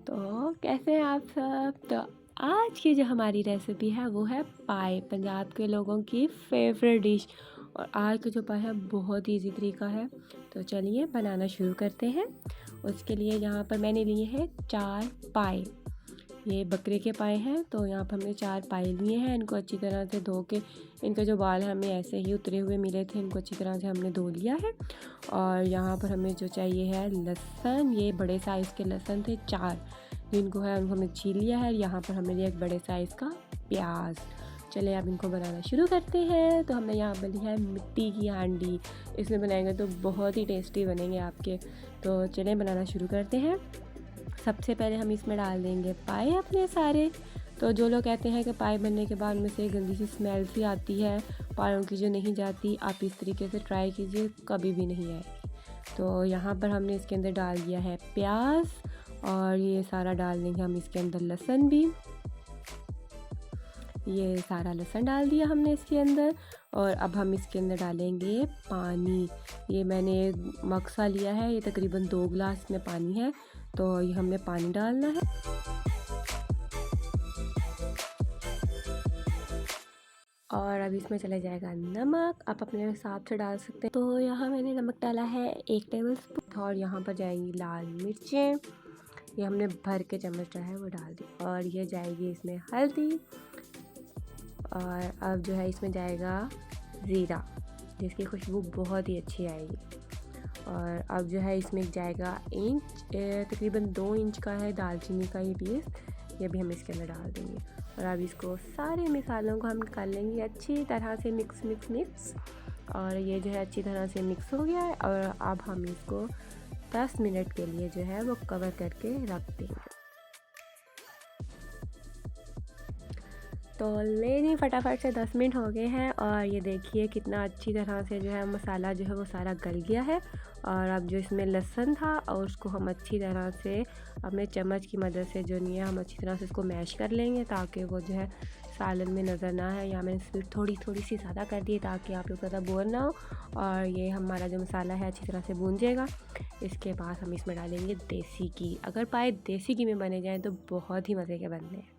तो कैसे हैं आप सब? तो आज की जो हमारी रेसिपी है वो है पाए, पंजाब के लोगों की फेवरेट डिश। और आज का जो पाए है बहुत ईजी तरीका है। तो चलिए बनाना शुरू करते हैं। उसके लिए यहाँ पर मैंने लिए हैं 4 पाए। ये बकरे के पाए हैं, तो यहाँ पर हमने 4 पाए लिए हैं। इनको अच्छी तरह से धो के, इनके जो बाल हैं हमें ऐसे ही उतरे हुए मिले थे, इनको अच्छी तरह से हमने धो लिया है। और यहाँ पर हमें जो चाहिए है लहसुन, ये बड़े साइज़ के लहसुन थे 4, जिनको है उनको हमने छील लिया है। यहाँ पर हमें लिया एक बड़े साइज़ का प्याज। चलिए अब इनको बनाना शुरू करते हैं। तो हमने यहाँ पर लिया है मिट्टी की हांडी, इसमें बनाएंगे तो बहुत ही टेस्टी बनेंगे आपके। तो चलिए बनाना शुरू करते हैं। सबसे पहले हम इसमें डाल देंगे पाए अपने सारे। तो जो लोग कहते हैं कि पाए बनने के बाद में से गंदी सी स्मेल सी आती है, पायों की जो नहीं जाती, आप इस तरीके से ट्राई कीजिए, कभी भी नहीं आएगी। तो यहाँ पर हमने इसके अंदर डाल दिया है प्याज, और ये सारा डाल देंगे हम इसके अंदर लहसुन भी। ये सारा लहसुन डाल दिया हमने इसके अंदर। और अब हम इसके अंदर डालेंगे पानी। ये मैंने मग सा लिया है, ये तकरीबन 2 गिलास में पानी है। तो ये हमने पानी डालना है। और अब इसमें चला जाएगा नमक, आप अपने हिसाब से डाल सकते हैं। तो यहाँ मैंने नमक डाला है 1 टेबल स्पून। और यहाँ पर जाएंगी लाल मिर्चें, ये हमने भर के चम्मच जो है वो डाल दी। और ये जाएगी इसमें हल्दी। और अब जो है इसमें जाएगा ज़ीरा, जिसकी खुशबू बहुत ही अच्छी आएगी। और अब जो है इसमें जाएगा इंच, तकरीबन 2 इंच का है दालचीनी का ये पीस, ये भी हम इसके अंदर डाल देंगे। और अब इसको सारे मसालों को हम कर लेंगे अच्छी तरह से मिक्स। और ये जो है अच्छी तरह से मिक्स हो गया है। और अब हम इसको 10 मिनट के लिए जो है वो कवर करके रख देंगे। तो लेनी फटाफट से 10 मिनट हो गए हैं। और ये देखिए कितना अच्छी तरह से जो है मसाला जो है वो सारा गल गया है। और अब जो इसमें लहसुन था, और उसको हम अच्छी तरह से अपने चम्मच की मदद से जो नहीं है हम अच्छी तरह से इसको मैश कर लेंगे, ताकि वो जो है सालन में नज़र ना आए। या मैंने स्पीड थोड़ी सी ज़्यादा कर दी ताकि आप लोग ज़्यादा बोर ना हो। और ये हमारा जो मसाला है अच्छी तरह से भून जाएगा। इसके बाद हम इसमें डालेंगे देसी घी। अगर पाए देसी घी में बने जाएँ तो बहुत ही मज़े के बनते हैं।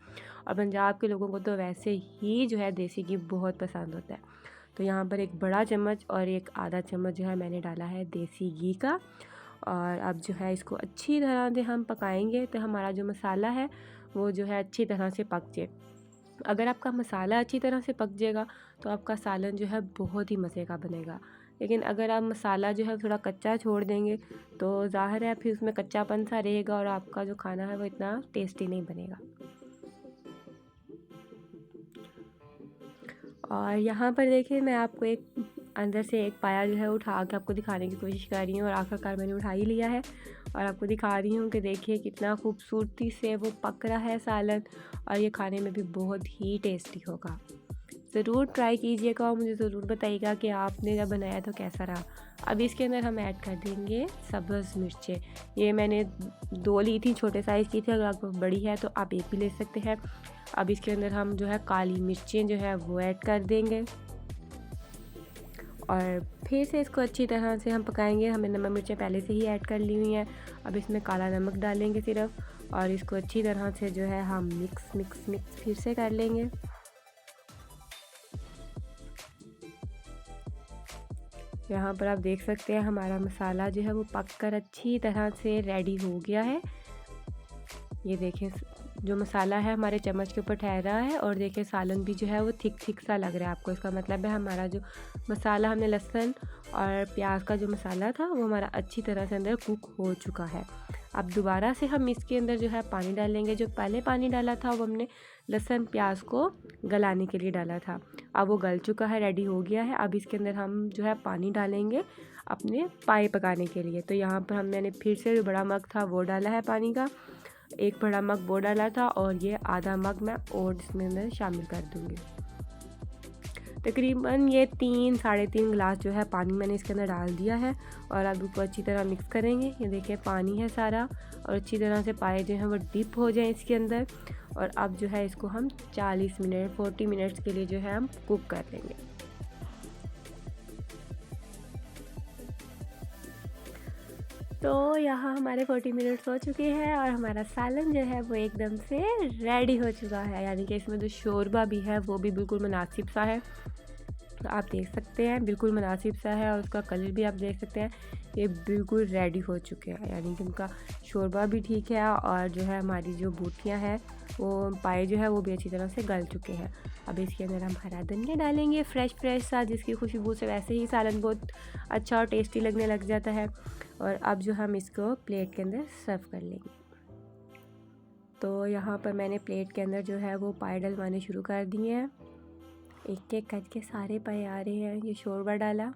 और पंजाब के लोगों को तो वैसे ही जो है देसी घी बहुत पसंद होता है। तो यहाँ पर एक बड़ा चम्मच और एक आधा चम्मच जो है मैंने डाला है देसी घी का। और अब जो है इसको अच्छी तरह से हम पकाएंगे, तो हमारा जो मसाला है वो जो है अच्छी तरह से पक जाए। अगर आपका मसाला अच्छी तरह से पक जाएगा तो आपका सालन जो है बहुत ही मज़े का बनेगा। लेकिन अगर आप मसाला जो है थोड़ा कच्चा छोड़ देंगे तो ज़ाहिर है फिर उसमें कच्चापन सा रहेगा, और आपका जो खाना है वो इतना टेस्टी नहीं बनेगा। और यहाँ पर देखिए मैं आपको एक अंदर से एक पाया जो है उठा के आपको दिखाने की कोशिश कर रही हूँ। और आखिरकार मैंने उठा ही लिया है और आपको दिखा रही हूँ कि देखिए कितना खूबसूरती से वो पक रहा है सालन। और ये खाने में भी बहुत ही टेस्टी होगा। ज़रूर ट्राई कीजिएगा और मुझे ज़रूर बताइएगा कि आपने जब बनाया तो कैसा रहा। अब इसके अंदर हम ऐड कर देंगे सब्ज़ मिर्चें। ये मैंने 2 ली थी, छोटे साइज़ की थी, अगर आपको बड़ी है तो आप एक भी ले सकते हैं। अब इसके अंदर हम जो है काली मिर्चें जो है वो ऐड कर देंगे। और फिर से इसको अच्छी तरह से हम पकाएंगे। हमने नमक मिर्चें पहले से ही ऐड कर ली हुई हैं। अब इसमें काला नमक डालेंगे सिर्फ, और इसको अच्छी तरह से जो है हम मिक्स फिर से कर लेंगे। यहाँ पर आप देख सकते हैं हमारा मसाला जो है वो पककर अच्छी तरह से रेडी हो गया है। ये देखें जो मसाला है हमारे चम्मच के ऊपर ठहरा है, और देखिए सालन भी जो है वो थिक सा लग रहा है आपको। इसका मतलब है हमारा जो मसाला, हमने लहसुन और प्याज का जो मसाला था वो हमारा अच्छी तरह से अंदर कुक हो चुका है। अब दोबारा से हम इसके अंदर जो है पानी डालेंगे। जो पहले पानी डाला था वो हमने लहसुन प्याज को गलाने के लिए डाला था। अब वो गल चुका है, रेडी हो गया है। अब इसके अंदर हम जो है पानी डालेंगे अपने पाए पकाने के लिए। तो यहाँ पर मैंने फिर से जो बड़ा मग था वो डाला है पानी का, एक बड़ा मग वो डाला था, और ये आधा मग मैं और इसमें अंदर शामिल कर दूँगी। तकरीबन ये 3-3.5 गिलास जो है पानी मैंने इसके अंदर डाल दिया है। और अब इसको अच्छी तरह मिक्स करेंगे। ये देखिए पानी है सारा, और अच्छी तरह से पाए जो है वो डिप हो जाए इसके अंदर। और अब जो है इसको हम 40 मिनट्स के लिए जो है हम कुक कर लेंगे। तो यहाँ हमारे 40 मिनट्स हो चुके हैं और हमारा सालन जो है वो एकदम से रेडी हो चुका है, यानी कि इसमें जो शोरबा भी है वो भी बिल्कुल मुनासिब सा है। तो आप देख सकते हैं बिल्कुल मुनासिब सा है और उसका कलर भी आप देख सकते हैं, ये बिल्कुल रेडी हो चुके हैं, यानी कि उनका शोरबा भी ठीक है और जो है हमारी जो बूटियाँ हैं वो पाए जो है वो भी अच्छी तरह से गल चुके हैं। अब इसके अंदर हम हरा धनिया डालेंगे फ्रेश सा, जिसकी खुशबू से वैसे ही सालन बहुत अच्छा और टेस्टी लगने लग जाता है। और अब जो हम इसको प्लेट के अंदर सर्व कर लेंगे। तो यहाँ पर मैंने प्लेट के अंदर जो है वो पाए डलवाने शुरू कर दिए हैं, एक एक करके सारे पाए आ रहे हैं। ये शोरबा डाला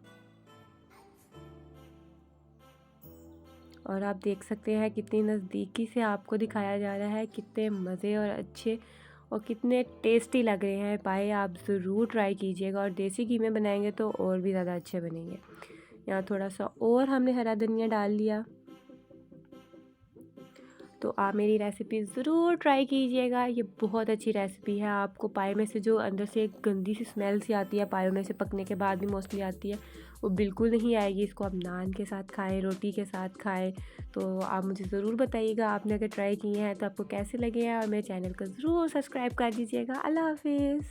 और आप देख सकते हैं कितनी नज़दीकी से आपको दिखाया जा रहा है, कितने मज़े और अच्छे और कितने टेस्टी लग रहे हैं पाए। आप ज़रूर ट्राई कीजिएगा और देसी घी में बनाएंगे तो और भी ज़्यादा अच्छे बनेंगे। यहाँ थोड़ा सा और हमने हरा धनिया डाल लिया। तो आप मेरी रेसिपी ज़रूर ट्राई कीजिएगा, ये बहुत अच्छी रेसिपी है। आपको पाए में से जो अंदर से एक गंदी सी स्मेल सी आती है, पायों में से पकने के बाद भी मोस्टली आती है, वो बिल्कुल नहीं आएगी। इसको आप नान के साथ खाएं, रोटी के साथ खाएं। तो आप मुझे ज़रूर बताइएगा आपने अगर ट्राई किए हैं तो आपको कैसे लगे हैं, और मेरे चैनल को ज़रूर सब्सक्राइब कर दीजिएगा। अल्लाह हाफिज़।